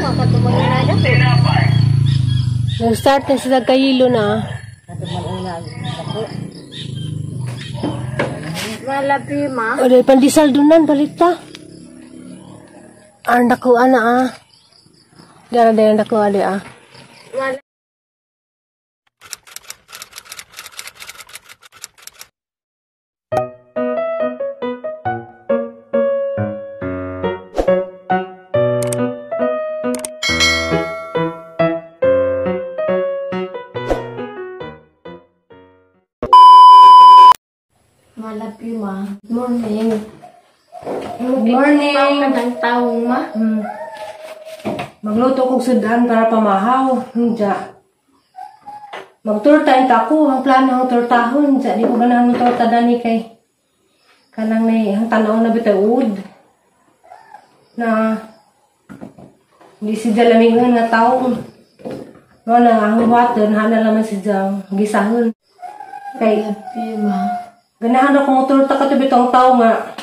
makatumagin na dako. Nag-start na sila kayilo na. Malapi ma. O, dahil pandisal dunan, balita. Ang dako, ana Dara ang dako, ah. Malapi ma. Morning. Good morning. Kadang taong ma. Magluto kong sudan para pamahaw. Hingga. Magturta yung tako. Ang plano ang turtahon. Di ko ganahan ng turta dani kay. Kanang may ang tanaw na bitaud. Na hindi si Jalamingan nga taong. Wala nga ang water. Hana naman si Jang. Gisahon. Kay. Malapi ma. Ganahan ako turta ka to bitong tao nga.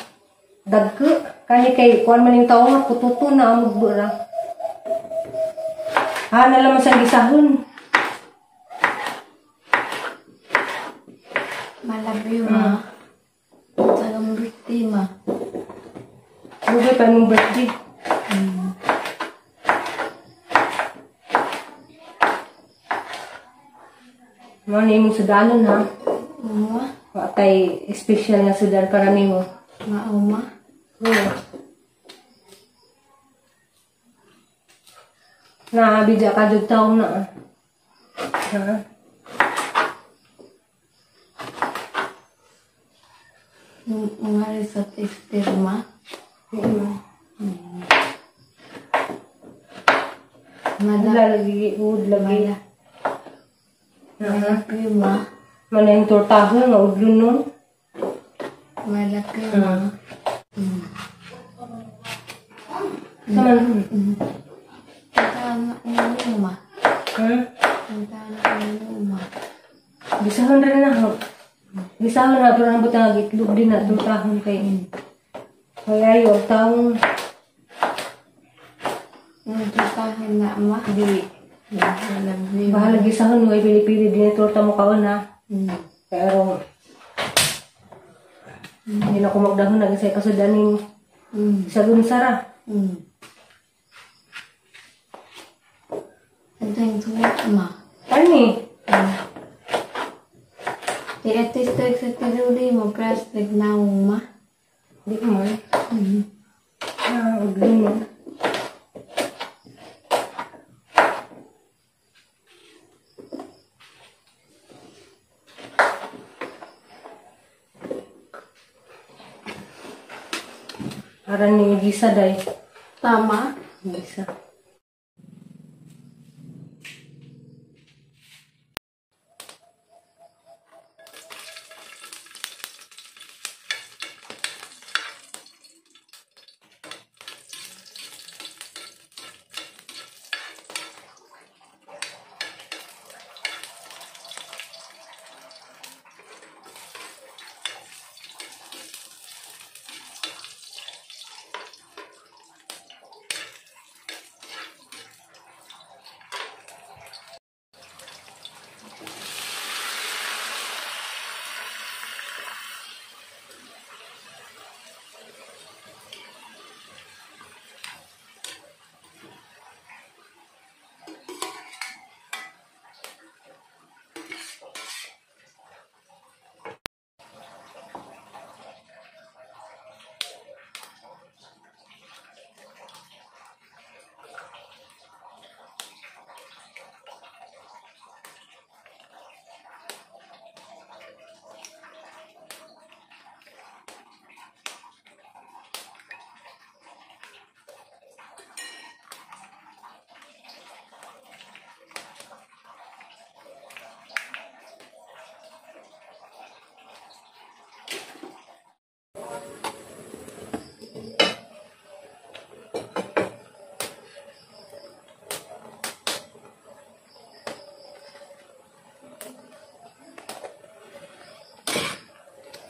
Dagko. Kani kay kuan man yung tao nga. Pututo na ang magbura. Hana naman sa gisahon. Malapi ma. Sagang birthday ma. Bugay pa mong birthday. Mga na imong sudanon ha. Ma. Watay special nga sudan para nimo. Mao ma. Oo. Bidya ka jud taong na. Ha? Ngari sa tester ma. Lagi ud lagi. Malapi ma. Mana yung tortahon nga udlon nun. Malapi ma. Saman. Tantana ulo ma. Tantana ulo ma. Bisahon rin na ho. Bisahon na pero nabot nga gitlog din na tortahon kay. Kaya yung taong Tantana na ma. di. Malapi ma. Bahala gisahon mo ay pili-pili din yung torta mo kaon ha. Pero hindi na ko magdahon na kasi kasudanin sa gunsara. Ito yung sulit ma. Ani? Tester sa tiruli mo, plastic na ma. Di mo. Udlon mo. Para ni gisa day. Tama. Gisa.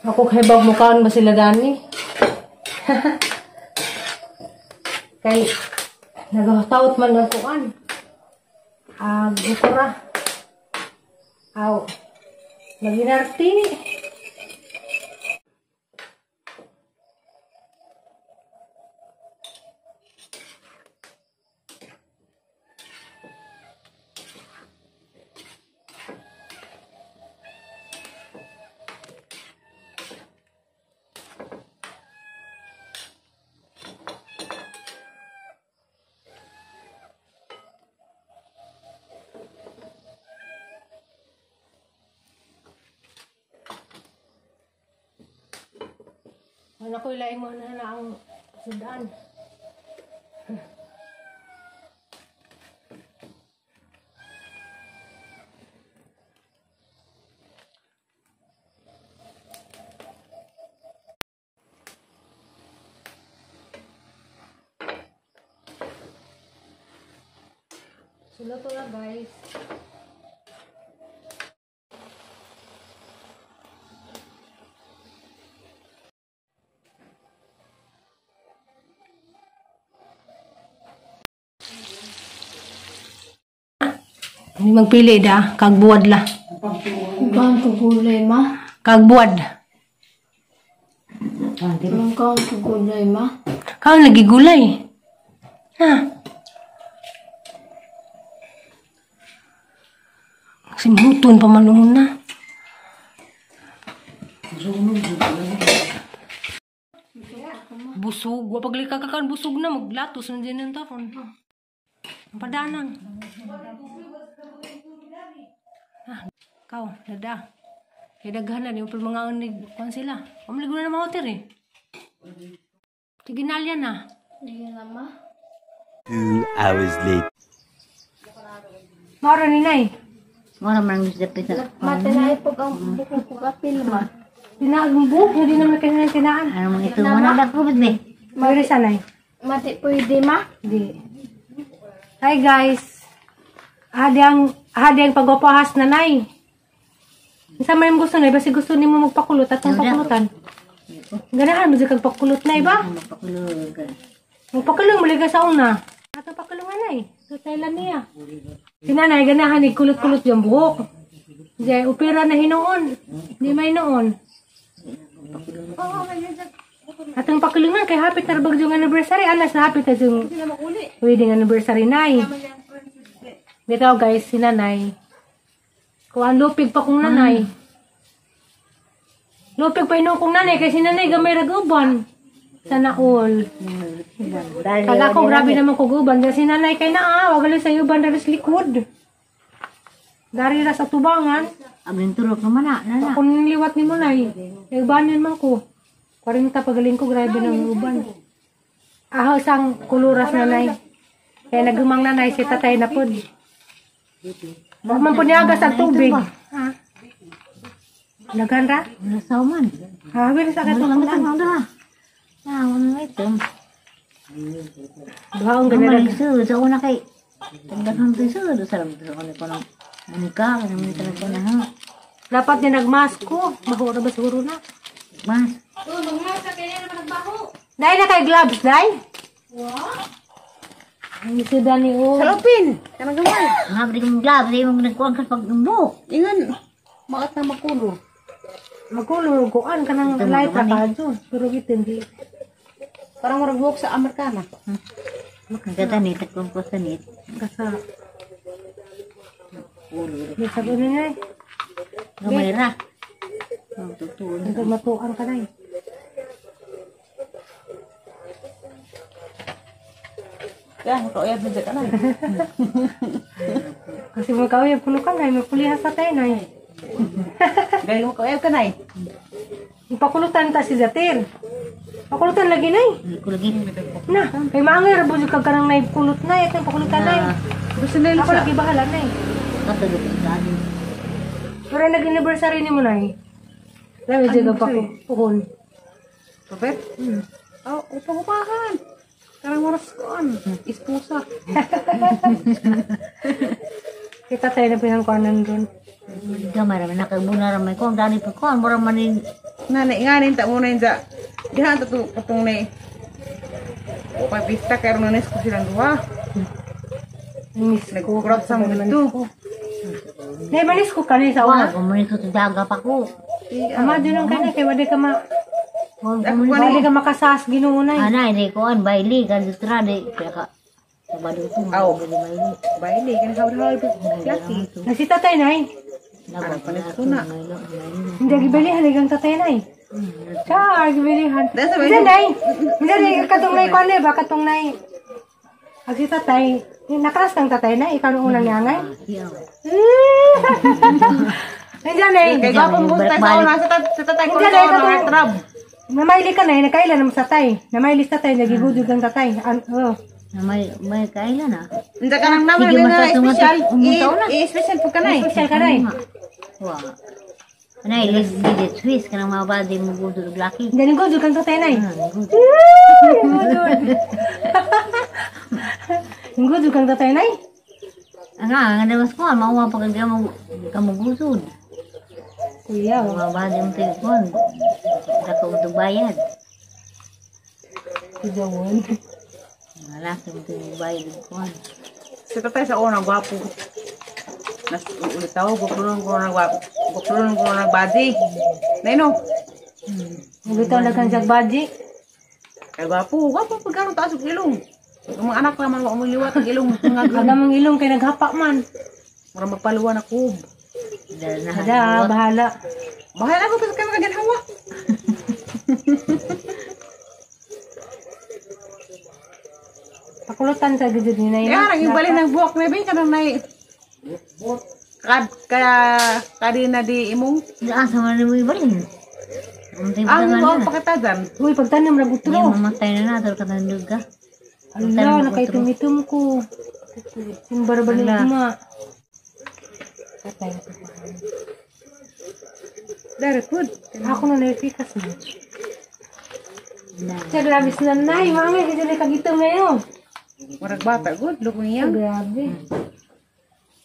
Ako kay bag mukhaan ba sila dani? Kay Nagahtaot man ng kuan. Bukura. Aw. Maginarti. Ano ko ilaing mo na ang sudan. Sulo to na guys. Hindi magpili da, kagbuwad la. Ikaw ko gulay ma. Kagbuwad. Ikaw ko gulay ma. Kau lagi gulay. Ha? Simutun pa manuhon na. Busog. Wapag likakan busog na, maglatos na din ang tapon. Ang padanang. Kau, dada. Kaya daghan na, yung mga unig, kung sila. Pamaligo na ng hotel eh. Tiginal yan ah. Hindi na ma. 2 hours later. Maro ni Nay. Wala man gusto pita. Mati na ipog ang buko ko kapil ma. Tinaagong buhok, hindi naman kayo nang tinaan. Ano mga ito mo na dako be. Mayroon sa Nay. Mati pwede ma. Hindi. Hi guys. Hadi ang pagpapahas na Nay. Isa may gusto na, basi gusto ni mo magpakulot at ang pakulutan. Ganahan mo kag pakulot na iba? Pakulog. Magpakulong muli ka sa una. At ang pakulungan na eh. Sa Thailand niya. Sinanay, ganahan eh, kulot-kulot yung buhok. Diyan, upira na hinoon. Hindi may noon. At ang pakulungan, kay hapit na rabag yung anniversary. Alas na hapit na yung wedding anniversary na eh. Dito guys, sinanay. Kuan lupig pa kong nanay. Lupig pa inom kong nanay kasi nanay gamay raguban. Sana all. Kala ko grabe naman kuguban kasi nanay kay naa, wag sa uban dari sa likod. Dari ra sa tubangan. Abling turok naman na. Ako niliwat ni mo nay. Nagbanan man ko. 40 pagaling ko grabe ng uban. Ahaw sang kuluras nanay. Kaya nagumang nanay si tatay na pod. Man po niya agas ang tubig. Ha? Lagan ra? Nasaw man. Ha, bilis agad Ano ang lang ulan. ito. Ano ito? Duhaong Ano ganarag. iso sa una kay. Tagdahan ko iso do sa labas ko ko nang manika kana mo talaga na ha. Dapat niya nagmask ko. Mahura ba siguro na? Mas. Dahil na kay gloves, dahil? Wow. Ang isuda ni O. Salopin! Kanang gamay. Ngabri kong gloves ay mong nagkuhan ka pag buhok. Ingan, maat na makulo. Magkulong kuan ka ng light na kadyo. Pero ito hindi. Parang marag buhok sa Amerikana. Nagatanit at kung kusanit. Kasa. May sabi niya eh. Gamay ra. Tutuon. Ang matuan ka na eh. Kaya, makauyab na dyan ka na. Kasi magkawin puno ka na eh. May pulihas sa tayo na eh. Dahil makauyab ka na eh. Ipakulutan ta si Zatir. Pakulutan lagi na eh. Hindi ko lagi. Na, kay maangay rabo yung kagkarang na ipulot na eh. Ito yung pakulutan na eh. Gusto nila Ako lagi bahala na eh. Katulog ko sa atin. Pero nag-anniversary ni mo na eh. Lami dyan ka pakukun. Kapit? Oh, upahupahan. Karang oras koan. Ispusa. Kita tayo na pinangkuanan doon. Gamay ra nakabuna ra may kung dani pa kon mura manin Nganin, tak muna yun dyan. Dihan, patong na eh. O, pagpista, karoon na nes ko silang dua. Miss ko. Nagkurot sa mga ito. Nay, manis ko kanina sa Wala, una. kumunin ko sa daga pa ko. Ama, din ang kanina, kaya wadi ka Kumunin wadi ka makasas ginuunay. Ana, hindi ko an, baili, kaditra, di. Kaya ka, sabado ko, Aw. baili. Baili, kan hawal-hawal po. Laki. Nasi tatay, nay. Nabot palit na ko ako, na. ngayon. Hindi gibili haligang tatay, nay. Char, gibilihan. Dahil sa Hindi, nay. Hindi, katong nay ko, ba? Katong nay. Ang si tatay, nakaras kang tatay, nay. Ikaw nung unang niyangay. Yaw. Nandiyan, nay. Kaya gwapo mo sa tayo sa una. Sa tatay ko Hindi, sa nay, una. katong- Trab. Namayli ka, nay. Nakailan naman sa tatay. Namayli sa tatay, nagigudog ang tatay. Na may kailan ah. Hindi ka nang naman. Sige, May na matatungan special. to. Umuntaw na. I-special po ka na eh. Social ka, nay. Wah. Ana, legit Swiss, kanang mga badi mo budol laki. Hindi, nagudog ang tatay, nay. Nagudog ang tatay, nay. Nga damas ko, mauwa pa kamu gusod. Kuya, Mga badi mo telepon. Dako mo bayad. Kujawon. Malaki mo bayad ko. Sa tatay sa una, gwapo. Ulit tao, gupulong ko na gwapo. Gupulong ko na badi. Neno. Bitaw na kang jagbaji. Kaya gwapo. Gwapo pag ganun taas ang ilong. Ang mga anak naman, wala liwat ang ilong. Mga Aga mong ilong kay naghapa man. Mura magpaluan ako. Ada, bahala. Bahala ako kasi kayo magaganhawa. Pakulutan sa gudod ni nay. Kaya nang ibalik ng buwak na ba? Kanang na kaya kadi na di imong. Asa man mo ibalin. Ang buwak pakitagan. Uy, pagtanim na Hindi butro. mamatay na nato katandog ka. Ala, nakaitum-itum ko. Simbar-balik kuma. Patay. Dari food. Ako na naipikas na. Siya, grabis na nay. Mami, hindi na kagitum na yun. Marag bata, good. Look niya. Grabe.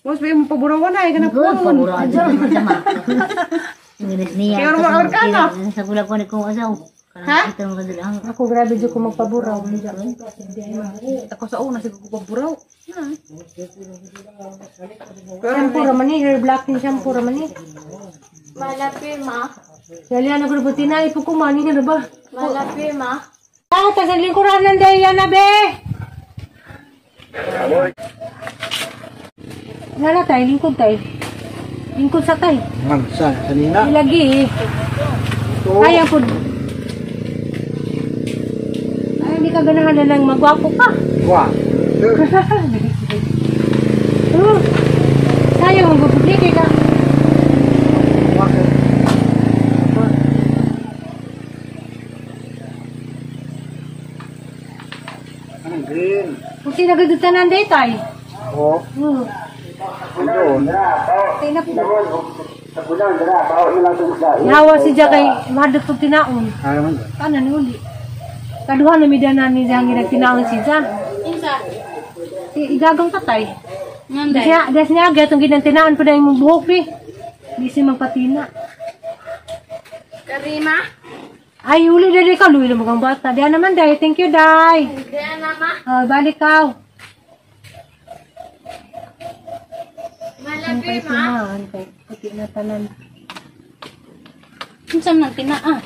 Mas may mo paburawan na. Ikan na Good, po. paburo aja sama. Inginis niya. Kaya rumah awal ka, no? Sa gula ko ni kong asaw. Ha? Ito mo kadulang. Ako grabe dyan ko magpaburaw. Ako sa una, siguro ko paburaw. Shampoo raman ni, hair blocking shampoo raman ni. Malapi, ma. Dali ano ko na tinay po kumani ka na ba? Malapi, ma. Ah, tas ang lingkuran ng Daya na be! Nala tayo, lingkod tayo. Lingkod sa tayo. Ma'am, sa kanina. Ilagi eh. Kaya po. Ay, hindi ka ganahan na lang magwapo ka. Wah. Sayang, magpupuliki ka. Anong green? Kung sinagadutan ng day tayo. Oh, doon. Nahawa si Jack ay mahadot pag tinaon. Ano man? Ano na uli? Kaduha na midanan ni Jangin ang tinaon si Jack. Insa. Si igagang patay. Nanday. Des niya agad itong ginantinaan po na yung buhok eh. Hindi siya magpatina. Karima. Ay, uli dali ka. Luwi lang magang bata. Diyan naman, Day. Thank you, Day. Diyan na, ma. Balik ka. Malapi, ma. Antay. Puti na tanan. Insa nang tinaa.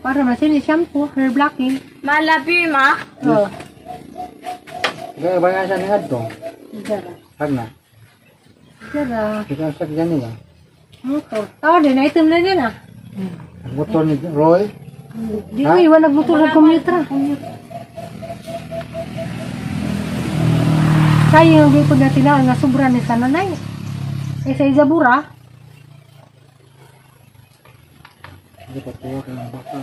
Para masin shampoo, hair blocking. Malapi, ma. Oh. Kaya ba nga siya ni Adto? Dara. Hag na. Dara. Kita sa ganyan niya. Motor. Tawa din. Item na din ah. Motor ni Roy. Di ko iwan nagmotor ng commuter. Sayang yung bipod na tinaan nga sobra ni sa nanay. Eh sa Izabura, Hindi pa tuwa ka ng baka.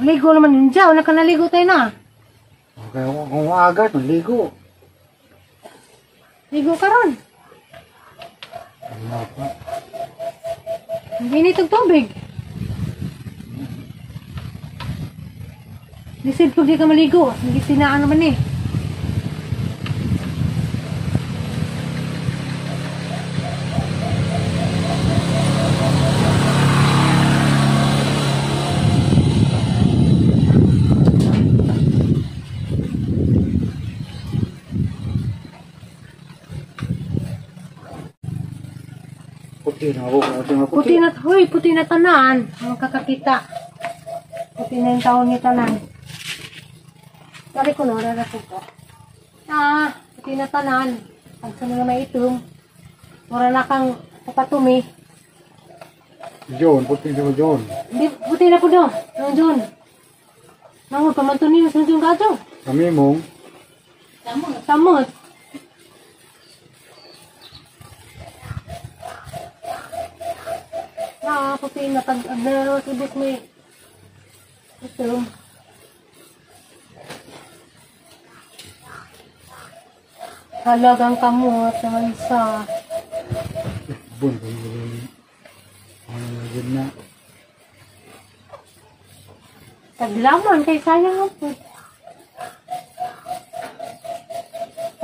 ligo naman yun dyan. Wala ka naligo tayo na. Okay, kung maagat, maligo. Ligo ka ron. Ano pa? Hindi nitong tubig. Lisid pag di ka maligo. Hindi sinaan naman eh. Puti na ako. Puti na Puti na, huy, puti na tanan. Ang kakakita. Puti na yung taon ni tanan. Dari ko na, rara ko. Puti na tanan. Pag sa mga may itom, wala na kang papatumi. John, puti na ko John. Hindi, puti na po daw. Ang John. Nangod, pamantuni mo sa John gato. Kami mong. Samot. Puti na tag-adaro, sibit may itom. Halagang kamot naman sa Bun. Yun na. taglaman kay sayang ang po.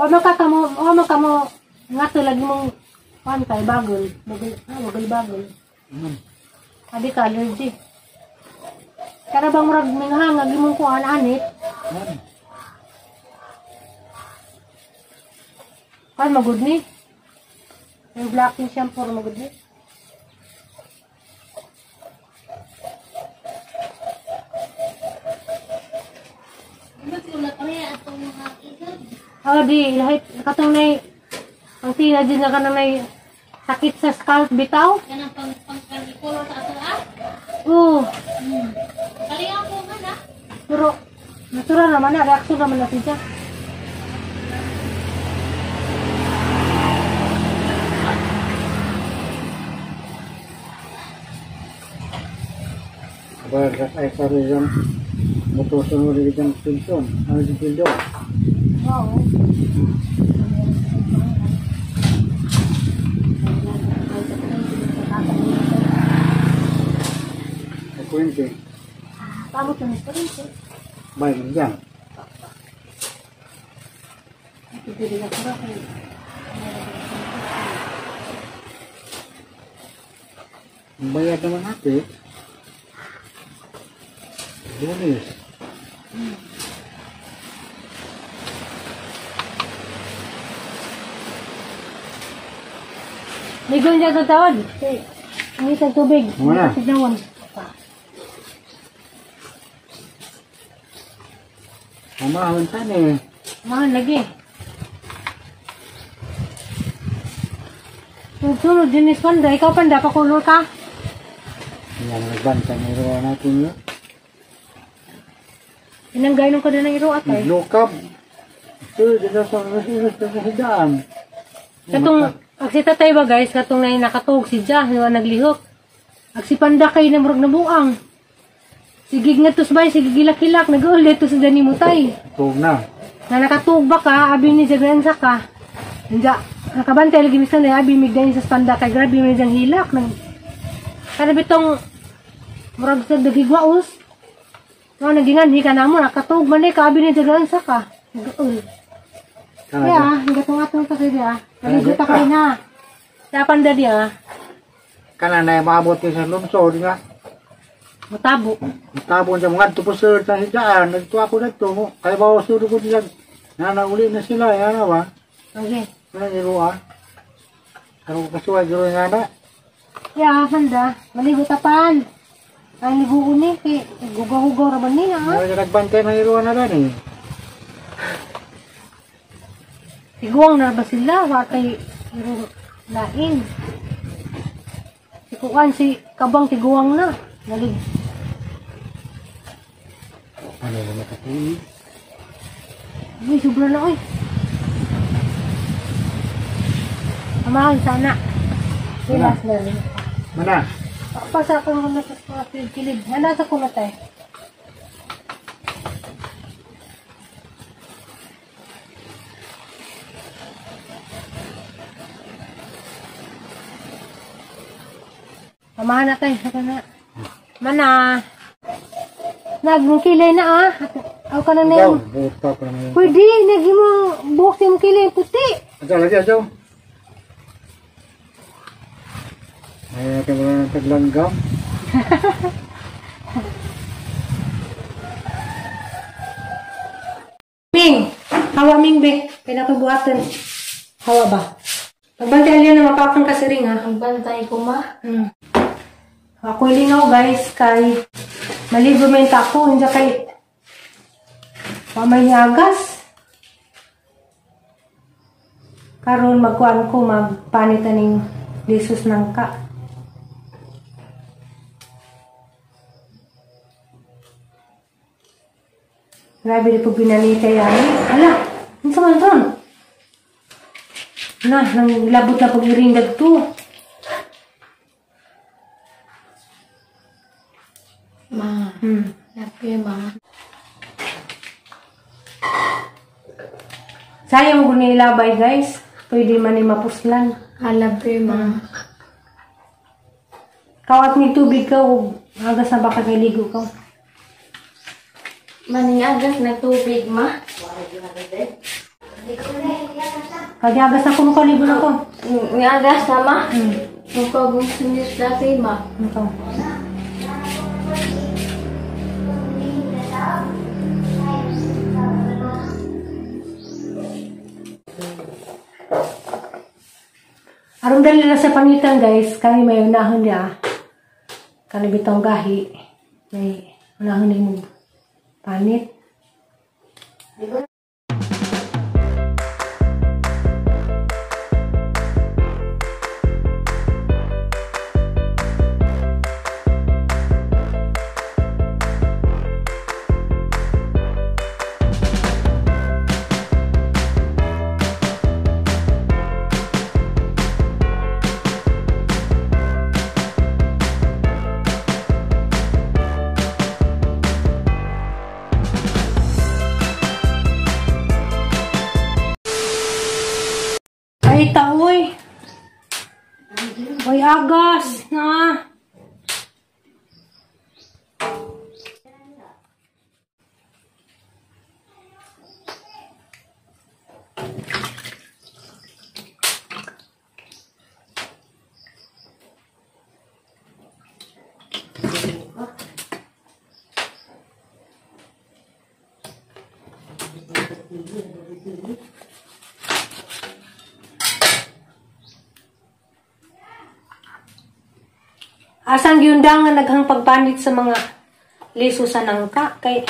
Wala mo nga tulad mong pantay, bagol. Bagol. Adi ka, allergy. Kaya bang murag minghangag mong kuhan anit? Kan magud ni. Yung blacking shampoo magud ni. Di lahit katong nay ang tina din na kanang nay sakit sa scalp bitaw. Yan ang pang-color sa ato Oo. Kalinga ko man Pero natural naman na reaction naman na siya. Bagas ay pare yung motosunod yung pinson. Ano yung pinson? Oo. Ako yun siya. Tama ito nito rin siya. Bayan dyan. Pipili na ko na kayo. Ang bayad naman natin. Lunes. Ligon dyan sa tawad. Ang tubig. Wala. Signawan. Mamahon tan eh. Mahal lagi. Sunod din is Panda. Ikaw Panda, pakulor ka. Yang nagbantay ng iro natin yun. Inanggay nung kada ng iro at ay. Naglukab. Ito, dito sa nasidaan. Katong, ang si tatay ba guys, katong na nakatog si Jah, naglihok. Ang si Panda kay na murag na buang. Sige nga tos bay, sige gilak-kilak, nag-ulit to sa dani mo tay. Tug na. Na nakatug ba ka, abi ni Jagransa ka. Nga, nakabantay lagi misan na abi migday sa Panda kay grabe mo diyang hilak. Kada bitong, murag sa dagigwaos. No, nagingan, di ka na mo, nakatug man ka, abi ni Jagransa ka. Nag-ulit. Kaya, hanggat nga itong kasi diya. Naligot ako rin ha. Sa Panda diya, Kana na maabot kayo sa lungsod nga. matabo. Tabon sa mga tupos sa hidaan. Nagtuwa ko na ito. Kaya ba ko ko nila. Nanauli na sila. Yan na ba? Okay. Ano iruan? Ano ko kasuwa iruan nga na? Kaya, Panda, maligot apan. Ang liguun ni, kay gugaw-gugaw raman niya ha. Ano nagbantay ng iruan na lang eh. Tiguang na ba sila? Wakay lain. Si Kuan, si Kabang tiguang na. Nalig. Ano na nakatuloy? Uy, sobra na, uy. Amahan sana. Pilas na rin. Mana? Pasa ko muna sa mga kilid. Nasa ko na tayo. Amahan na tayo. Saka na. Mana. Nagmukilay na ah. Ako ka na na Ikaw, yung... buta pa naman. Pwede, naging mo buhok yung kilay puti. Ajaw lagi, ajaw. Ay, natin wala ng taglanggam. Ming, hawa Ming be. Pinakabuhatan. Hawa ba? Pagbantayan niya na mapakang kasiring ha. Ang bantay ko, ma. Ako lingaw guys kay maligo men ako hindi kay pamayagas. Karon magkuan ko magpanit aning lisus nangka. Grabe di po binalita yan. Ala, ano sa man ron? Nang labot na pag-iring dagto. Ma. Lapi, ma. Sayang kung nilabay guys. Pwede man ni mapuslan. Lapi, ma. Kawat ni tubig ka o agas na baka kaligo ka. Maniagas na tubig, ma. Kadiagas na kung kaligo na ko. Niagas na, ma. Magpagong sinis lapi, ma. Ito. Aron dali na sa panitan guys, kami may unahon niya. Kani bitong gahi. May unahon niya mo panit. Ay, taoy. Ay, agas na. Asang gyundang nga naghang pagpanit sa mga liso sa nangka kay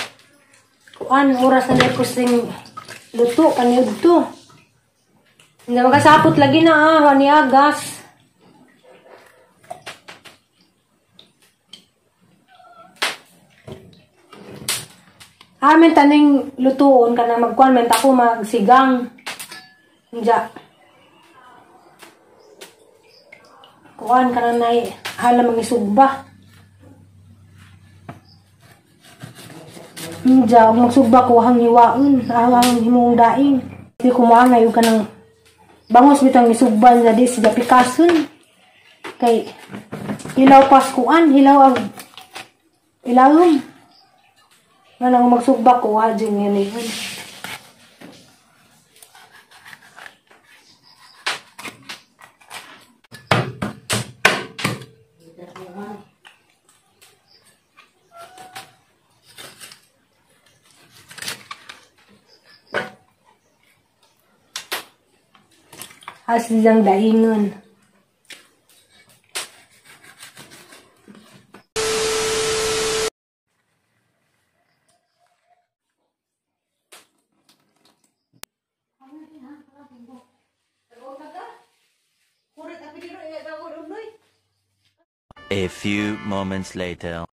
kuan oras na ko sing luto kaniud to. Hindi makasapot lagi na wani agas. Amin taning lutuon ka na magkuan men ako magsigang. Nja. Kuan ka na hala mangisugba. Nja, magsugba ko hang hiwaon, awang himong daing. Di ko maangay ka ng bangos bitang isugban sa dis sa pikason. Kay hilaw paskuan, hilaw ang ilawom. Nga nang magsugba ko, wajin yan yun. Aslang daingon. A few moments later.